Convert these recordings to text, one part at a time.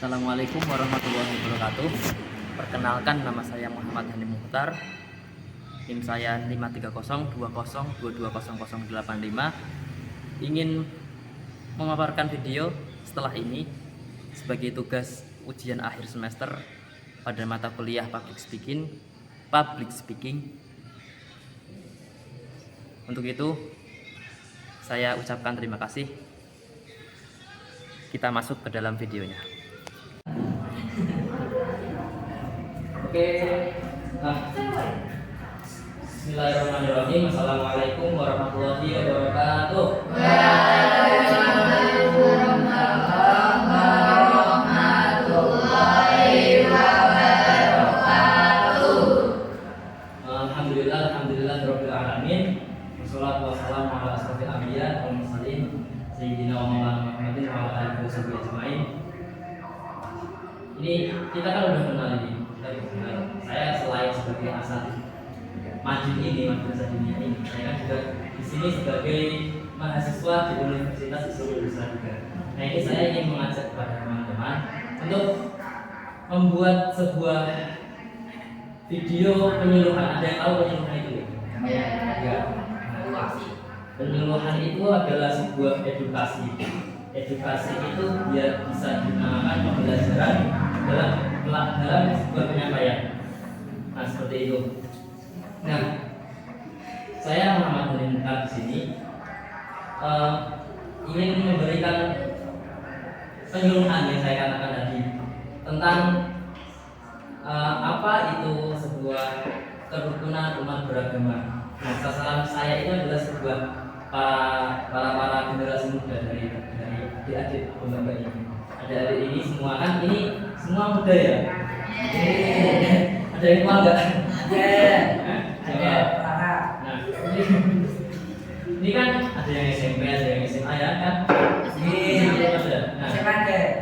Assalamualaikum warahmatullahi wabarakatuh. Perkenalkan, nama saya Muhammad Hani Mukhtar. NIM saya 53020220085. Ingin memaparkan video setelah ini sebagai tugas ujian akhir semester pada mata kuliah Public Speaking. Untuk itu, saya ucapkan terima kasih. Kita masuk ke dalam videonya. Oke, Bismillahirrahmanirrahim. Assalamualaikum warahmatullahi wabarakatuh. Waalaikumsalam warahmatullahi wabarakatuh. Alhamdulillahirabbil alamin. Wassalatu wassalamu ala asrofil anbiya wal mursalin sayyidina wa maulana Muhammadin wa ala alihi washabihi ajmain. Ini kita kan udah kenal ini. Saya selain sebagai asal Majid ini, madrasah dunia ini, saya kan juga di sini sebagai mahasiswa di Universitas Islam Indonesia juga. Nah, ini saya ingin mengajak kepada teman-teman untuk membuat sebuah video penyuluhan. Ada yang tahu penyuluhan itu? Ya. Penyuluhan itu adalah sebuah edukasi. Edukasi itu biar bisa dinamakan pembelajaran dalam sebuah penyampaian. Nah, seperti itu. Nah, saya Muhammad Hani Mukhtar di sini ingin memberikan penyuluhan yang saya katakan tadi tentang apa itu sebuah kerukunan umat beragama. Nah, sasaran saya itu adalah sebuah para generasi muda dari adik-adik Bapak ini. Adik-adik ini semua kan ini semua muda ya. Ada yang tua enggak? Ada. Nah, ini kan ada yang SMP, ada yang SMA ya kan?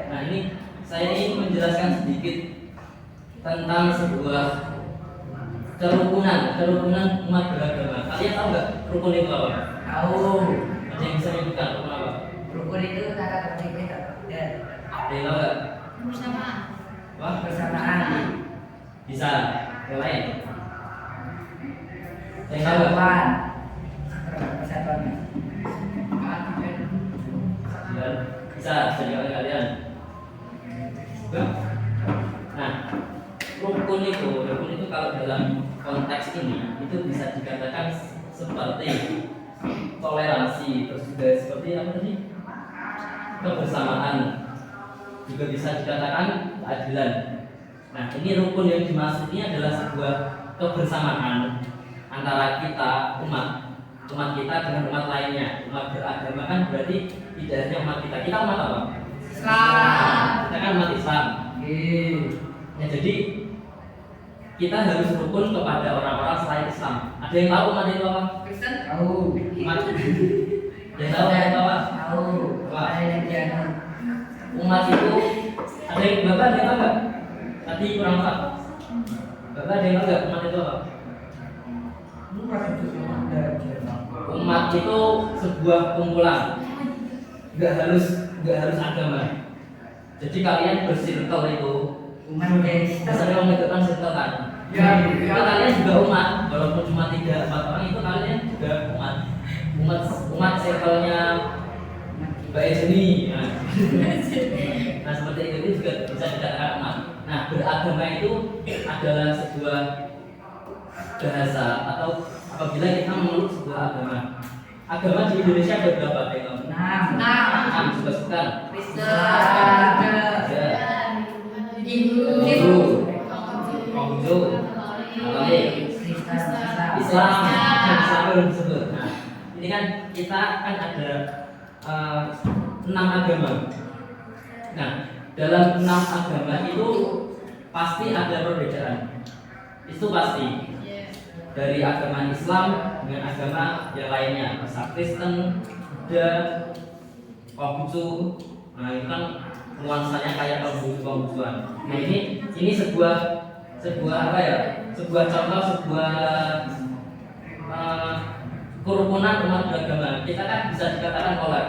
Nah, ini saya ingin menjelaskan sedikit tentang sebuah kerukunan umat beragama. Kalian tahu nggak rukun itu apa? Tahu. Ada yang bisa menyebutkan rukun apa? Rukun itu kata tertib dan Ada yang tahu nggak? Wah, bersamaan. bisa. Yang lain? Yang tahu nggak? Persatuan. Bisa jadi kalian. Nah, rukun itu kalau dalam konteks ini itu bisa dikatakan seperti toleransi, terus juga seperti apa tadi? Kebersamaan, juga bisa dikatakan keadilan. Nah, ini rukun yang dimaksud ini adalah sebuah kebersamaan antara kita umat kita dengan umat lainnya. Umat beragama kan berarti tidak hanya umat kita. Kita umat apa? Islam. Kita kan umat Islam. Ya, jadi kita harus rukun kepada orang-orang selain Islam. Ada yang tahu umat itu apa? Kristen. Tahu. Umat. Yang tahu umat itu apa? Tahu. Umat itu ada yang bapak ada yang tahu nggak? Tadi kurang pak. Bapak ada yang tahu nggak umat itu apa? Umat itu sebuah kumpulan. Nggak harus agama. Jadi kalian bersirkel itu. Misalnya membentukkan circle kan? Ya. Kalian juga umat, walaupun cuma 3-4 orang itu kalian juga umat circle-nya Mbak Ejeni. Nah, seperti itu juga bisa dikatakan umat. Nah, beragama itu adalah sebuah bahasa atau apabila kita memeluk sebuah agama. Agama di Indonesia ada berapa? Enam. Sebutkan. Hindu, Konghucu, Islam belum disebut. Nah, ini kan kita kan ada 6 agama. Nah, dalam 6 agama itu pasti ada perbedaan. Itu pasti. Dari agama Islam dengan agama yang lainnya, misal Kristen, Buddha, Konghucu. Nah, itu kan nuansanya kayak Konghucuan. Nah, ini sebuah apa ya? Sebuah contoh, sebuah kerukunan umat beragama. Kita kan bisa dikatakan kolek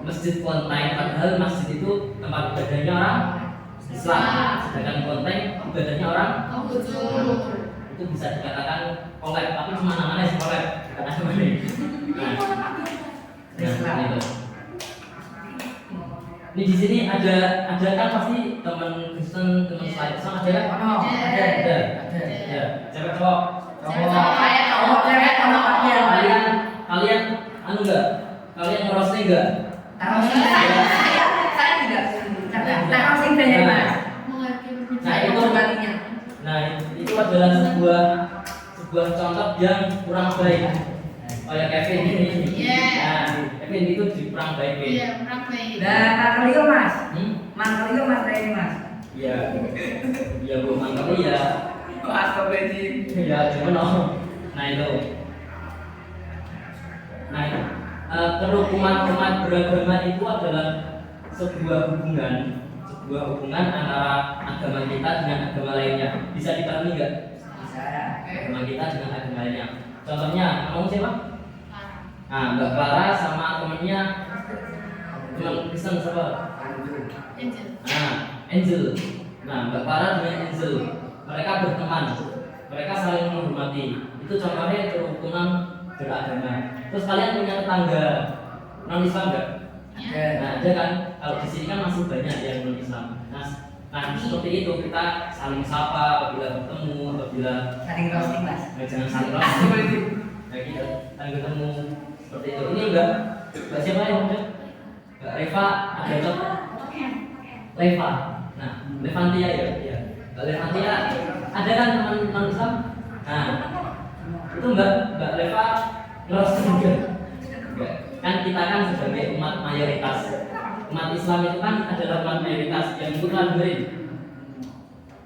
masjid kelenteng, padahal masjid itu tempat ibadahnya orang Islam, sedangkan kelenteng ibadahnya orang itu bisa dikatakan kolab, tapi cuma namanya sih kolab, bukan namanya. Nah, itu. Ini di sini ada kan pasti teman Kristen, teman Islam ada kan? Ada. Ya, cewek cowok. Kalian anu enggak? Kalian ngerosting enggak? Nah, itu adalah sebuah contoh yang kurang baik. Kayak Kevin ini. Nah, Kevin itu kurang baik. Mas ini mas. Iya. Iya, Bu, mangkali ya. Ya, gimana? Nah, itu. Nah, kerukunan umat beragama itu adalah sebuah hubungan antara agama kita dengan agama lainnya. Bisa dipahami nggak? Bisa. Agama kita dengan agama lainnya. Contohnya, kamu siapa? Nah, Mbak Clara sama temennya teman Kristen siapa? Nah, Angel. Nah, Mbak Clara dengan Angel. Mereka berteman. Mereka saling menghormati. Itu contohnya kerukunan beragama. Terus kalian punya tetangga non Islam nggak? Nah, ada kan? Kalau di sini kan masih banyak yang non Islam. Nah, seperti itu kita saling sapa apabila bertemu, apabila Saling roasting mas. jangan saling roasting. Kayak gitu, saling bertemu seperti itu. Ini enggak siapa yang ada? Mbak Reva ada contoh? Reva. Nah, Levantia ya. Mbak Levantia ada kan teman non Islam? Nah, itu Mbak Reva roasting juga. Kan kita kan sebagai umat mayoritas, umat Islam itu kan adalah umat mayoritas yang bukan dengerin.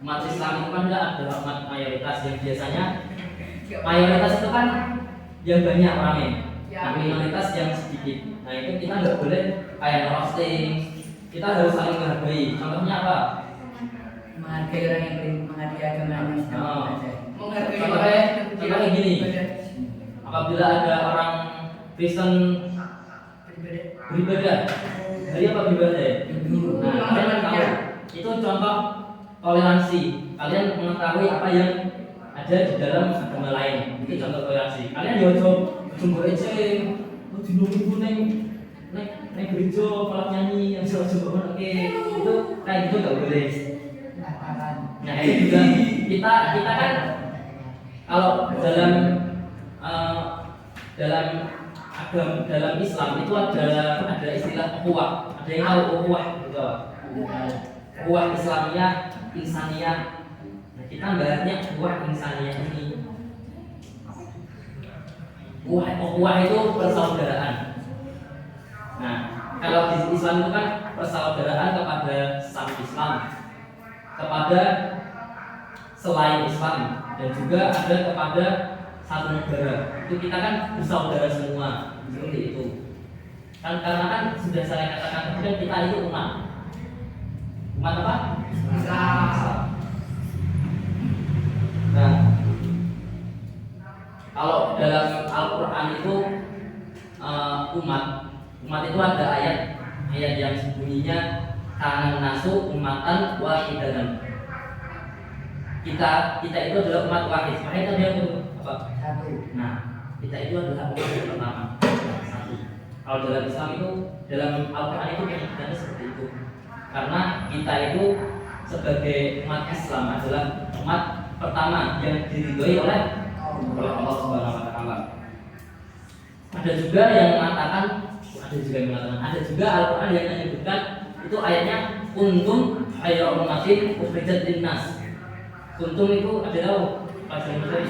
Umat Islam itu kan adalah umat mayoritas yang biasanya mayoritas itu kan yang banyak orangnya, tapi minoritas yang sedikit. Nah, itu kita nggak boleh kayak roasting. Kita harus saling menghargai. Contohnya apa? Menghargai orang yang menghargai agama Islam. Contohnya gini. Apabila ada orang Kristen beribadah, hari apa beribadah ya? Nah, kalian kan tahu itu contoh toleransi. Kalian mengetahui apa yang ada di dalam agama lain. Itu contoh toleransi. Kalian jumbo eceng, dino minggu neng gereja malah nyanyi yang coba oke itu kayak gitu nggak boleh. Nah, itu juga kita kan kalau dalam Islam itu ada istilah ukhuwah. Ada yang tahu ukhuwah gitu. Ukhuwah Islamiyah, Insaniyah. Nah, kita bahasnya ukhuwah Insaniyah ini. Ukhuwah itu persaudaraan. Nah, kalau di Islam itu kan persaudaraan kepada sesama Islam, kepada selain Islam, dan juga ada kepada satu negara. Itu kita kan bersaudara semua, seperti itu. Kan karena kan sudah saya katakan tadi kan kita itu umat apa? Islam. Nah, kalau dalam Al-Quran itu umat itu ada ayat yang bunyinya kanan nasu umatan wahidatan. Kita itu adalah umat wahid. Makanya tadi yang apa? Satu. Nah, kita itu adalah umat yang pertama. Satu. Kalau dalam Islam itu, dalam Al-Quran itu penyebutannya seperti itu. Karena kita itu sebagai umat Islam adalah umat pertama yang diridhoi oleh Allah Subhanahu wa taala. Ada juga Al-Quran yang menyebutkan itu ayatnya kuntum khairu ummatin ukhrijat linnas. Kuntum itu adalah pelajaran materi.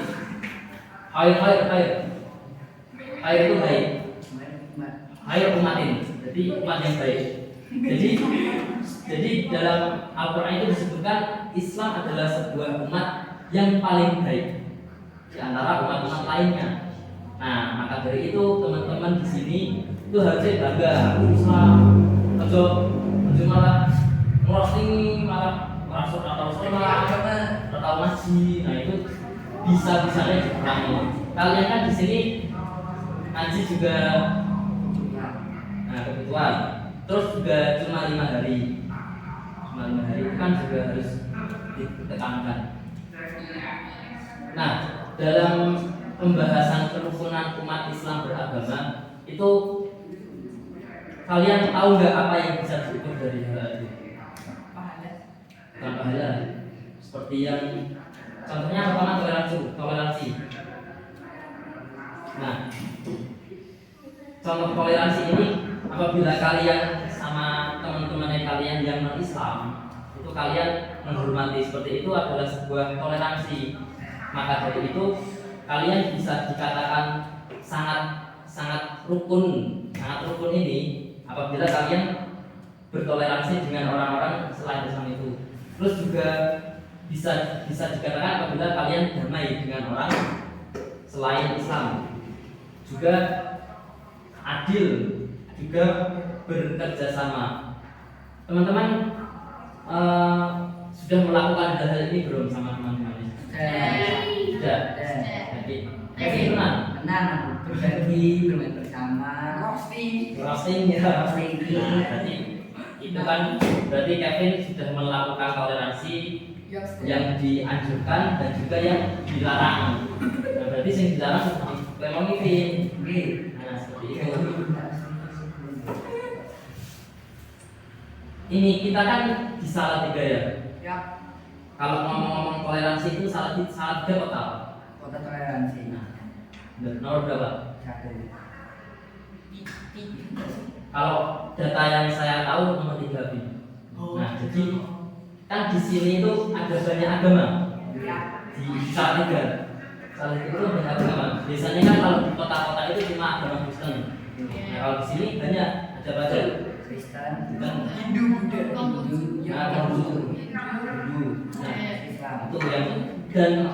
Khair itu baik. Khair umatin. Jadi umat yang baik. Jadi dalam Al-Quran itu disebutkan Islam adalah sebuah umat yang paling baik di antara umat-umat lainnya. Nah, maka dari itu teman-teman di sini itu harusnya bangga Islam. Malah ngerosting malah merasuk atau sholat atau masjid. Nah, itu bisa-bisanya dikurangi. Kalian kan di sini ngaji juga. Nah, kebetulan terus juga cuma 5 hari itu kan juga harus ditekankan. Nah, dalam pembahasan kerukunan umat Islam beragama itu kalian tahu nggak apa yang bisa diukur dari hal itu? Pahala. Seperti yang contohnya pertama toleransi. Nah, contoh toleransi ini apabila kalian sama teman-teman kalian yang non-Islam itu kalian menghormati, seperti itu adalah sebuah toleransi. Maka dari itu kalian bisa dikatakan sangat rukun ini apabila kalian bertoleransi dengan orang-orang selain Islam itu. Terus juga bisa dikatakan apabila kalian damai dengan orang selain Islam. Juga adil, juga bekerja sama. Teman-teman sudah melakukan hal-hal ini belum sama teman-teman? Sudah. Jadi benar. Berbagi, bermain bersama, roasting ya. Berarti itu kan berarti Kevin sudah melakukan toleransi yang dianjurkan dan juga yang dilarang. Nah, berarti yang dilarang seperti lemon Kevin. Nah, seperti itu. Ini kita kan di Salatiga ya. Kalau ngomong toleransi itu Salatiga total. Kota toleransi. Nah, nomor berapa? 1. Kalau data yang saya tahu nomor 3 B. Nah, jadi kan di sini itu ada banyak agama. Di Salatiga. Salatiga itu banyak agama. Biasanya kan kalau di kota-kota itu cuma agama Kristen. Nah, kalau di sini banyak ada baca Kristen, Hindu, Buddha, Hindu. Nah, Islam. itu yang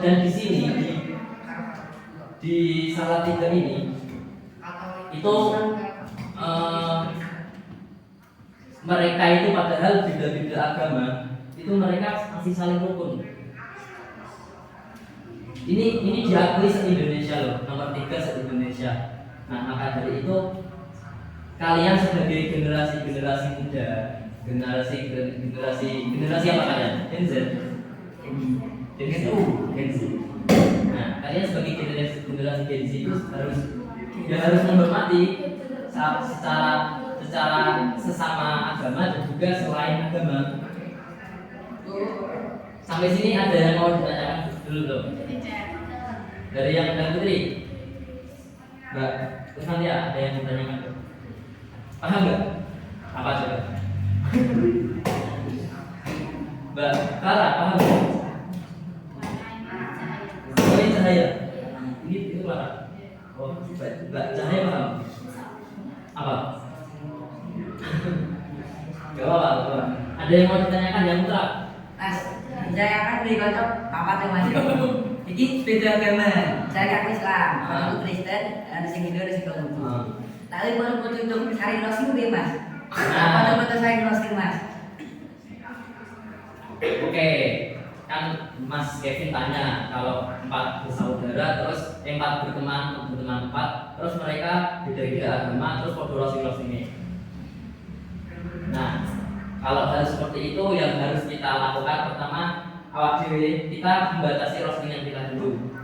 dan di sini di Salatiga ini itu mereka itu padahal beda-beda agama itu mereka masih saling rukun. Ini diakui se-Indonesia loh, nomor 3 se-Indonesia. Nah, maka dari itu kalian sebagai generasi muda, generasi apa kalian? Gen Z. Nah, kalian sebagai generasi Gen Z itu harus menghormati secara sesama agama dan juga selain agama. Sampai sini ada yang mau ditanyakan dulu belum? Dari yang Putri, Mbak Kusmantia, ada yang ditanyakan? Paham nggak? Apa coba? Mbak Clara, paham nggak? Poin cahaya. Itu Clara. Oh, Mbak Cahaya paham? Apa? Gak apa-apa. Ada yang mau ditanyakan yang Putra? Mas, saya kan beli kocok apa tuh Mas? Ini beda agama. Saya kan Islam, aku Kristen, ada sing Hindu, ada sing Konghucu. Tapi foto itu cari roasting deh Mas. Foto-foto saya roasting Mas. Oke, kan Mas Kevin tanya kalau 4 bersaudara terus 4 berteman 4 terus mereka beda-beda agama terus foto roasting ini. Nah, kalau hal seperti itu yang harus kita lakukan pertama awak dewe kita membatasi roasting yang kita dulu.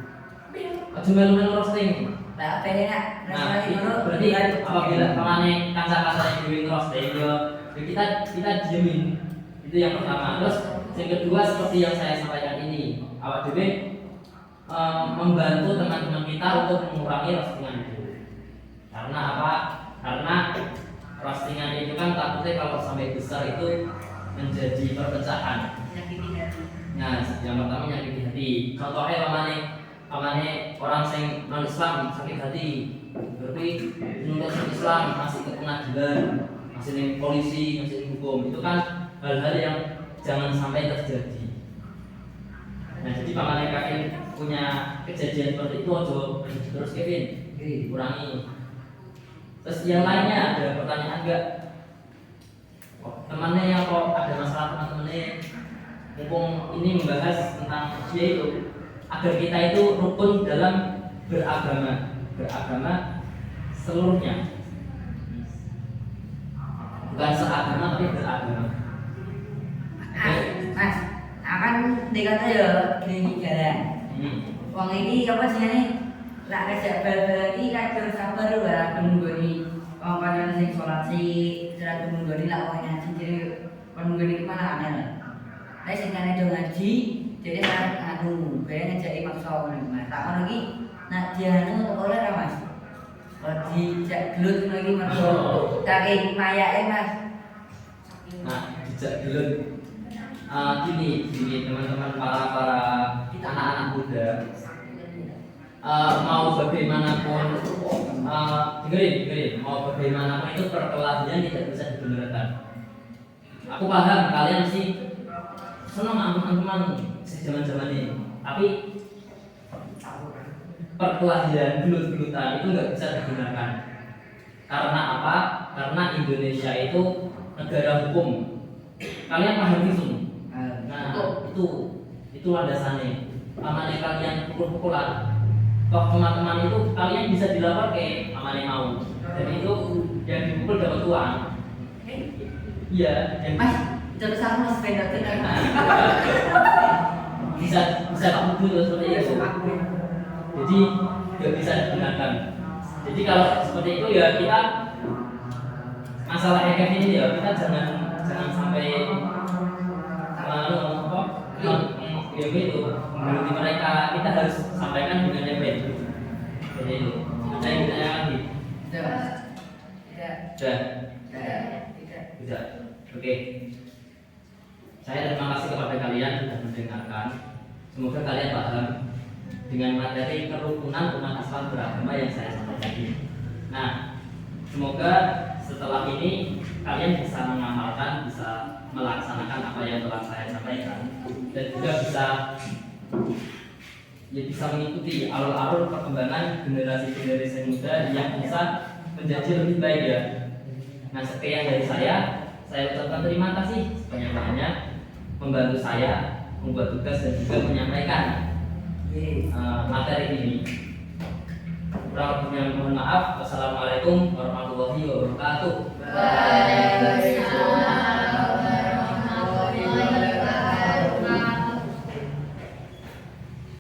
Aja melu-melu roasting. Nah, pengen Nah, itu berarti apabila kemana kanca-kanca dewe roasting kita diemin. Itu yang pertama. Terus yang kedua seperti yang saya sampaikan ini, awak dewe membantu teman-teman kita untuk mengurangi roastingan itu. Karena apa? Karena roastingan itu kan takutnya kalau sampai besar itu menjadi perpecahan. Nah, yang pertama menyakiti hati. Contohnya pamane orang yang non Islam sakit hati, berarti menuntut Islam masih ke pengadilan, masih di polisi, masih di hukum. Itu kan hal-hal yang jangan sampai terjadi. Nah, jadi pamane Kevin punya kejadian seperti itu aja terus Kevin kurangi. Terus yang lainnya ada pertanyaan enggak? Temannya yang kok ada masalah teman-temannya, mumpung ini membahas tentang dia itu agar kita itu rukun dalam beragama seluruhnya. Kita bukan seagama tapi beragama. Mas, akan dikata ya gini jalan. Wong ini apa sih nih? Lah kerja bal-bal iki kadung sabar ora menunggoni wong kancan sing salat sik, ora menunggoni lak wong ngaji jadi menunggoni kemana aneh. Lah sing kene do ngaji, jadi saya ben ngejaki maksa ngono Mas. Tak ono iki nak dianu kok ora ra Mas. Kok dijak gelut ngono iki mergo kaki mayake Mas. Nah, dijak gelut. Gini teman-teman para anak-anak muda, mau bagaimanapun, dengerin, mau bagaimanapun itu perkelahian tidak bisa dibenarkan. Aku paham kalian sih senang teman-teman zaman-zaman ini, tapi perkelahian gelut-gelutan itu nggak bisa dibenarkan. Karena apa? Karena Indonesia itu negara hukum. Kalian paham itu? Nah, itu landasannya. Amane kalian pukul-pukulan. Toh teman-teman itu kalian bisa dilapor ke amane mau. Jadi itu yang dipukul dapat uang. Iya, yang Mas, terus aku Mas sepeda tuh kan. bisa tuduh seperti itu. Jadi nggak bisa digunakan. Jadi kalau seperti itu ya kita masalah EKF ini ya kita jangan sampai ya gitu menurut mereka kita harus sampaikan dengan yang baik. Jadi itu ada yang ditanya lagi? Tidak. Oke. Saya terima kasih kepada kalian sudah mendengarkan. Semoga kalian paham dengan materi kerukunan umat Islam beragama yang saya sampaikan. Nah, semoga setelah ini kalian bisa mengamalkan, bisa melaksanakan apa yang telah saya sampaikan dan juga bisa mengikuti alur-alur perkembangan generasi muda yang bisa menjadi lebih baik ya. Nah, sekian dari saya ucapkan terima kasih sebanyak-banyaknya membantu saya membuat tugas dan juga menyampaikan materi ini. Kurang lebihnya mohon maaf. Wassalamualaikum warahmatullahi wabarakatuh. Waalaikumsalam.